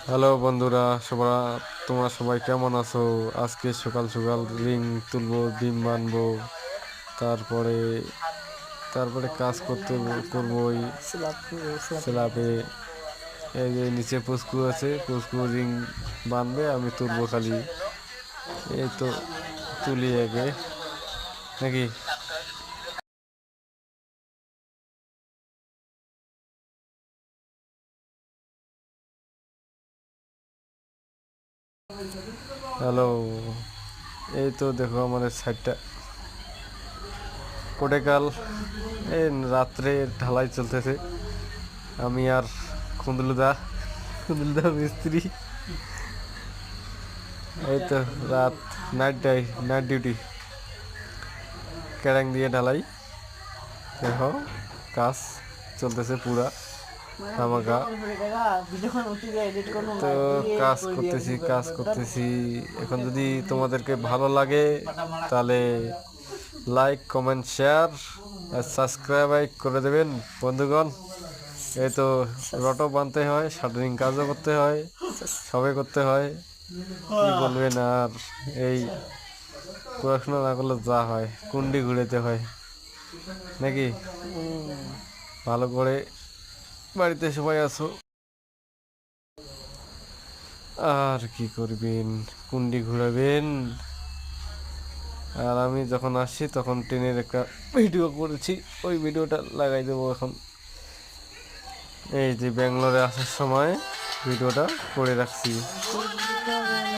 Hello বন্ধুরা, তোমরা সবাই কেমন আছো? আজকে সকাল সকাল রিং তুলবো, ডিম বানবো, তারপরে তারপরে কাজ করবো ওই স্ল্যাবে। এই যে নিচে পুস্কু আছে, পুস্কু রিং বানবে, আমি তুলবো খালি। এই তো তুলি আগে নাকি। হ্যালো, এই তো দেখো আমাদের সাইডটা কোটেকাল। এই রাত্রে ঢালাই চলতেছে, আমি আর কুন্দুলুদা কুন্দুলুদা মিস্ত্রি। এই তো রাত, নাইট ডিউটি, ক্যারাং দিয়ে ঢালাই। দেখো কাজ চলতেছে পুরা ধামাকা। তো কাজ করতেছি। এখন যদি তোমাদেরকে ভালো লাগে তাহলে লাইক, কমেন্ট, শেয়ার আর সাবস্ক্রাইব করে দেবেন বন্ধুগণ। এই তো রটও বানতে হয়, শাটারিং কাজও করতে হয়, সবে করতে হয়। কি বলবেন আর, এই পড়াশোনা না করলে যা হয়, কুন্ডি ঘুরেতে হয় নাকি। ভালো করে বাড়িতে সবাই আছো, আর কি করবেন, কুন্ডি ঘুরাবেন। আর আমি যখন আসছি তখন ট্রেনের একটা ভিডিও করেছি, ওই ভিডিওটা লাগাই দেবো এখন। এই যে ব্যাঙ্গালোরে আসার সময় ভিডিওটা করে রাখছি।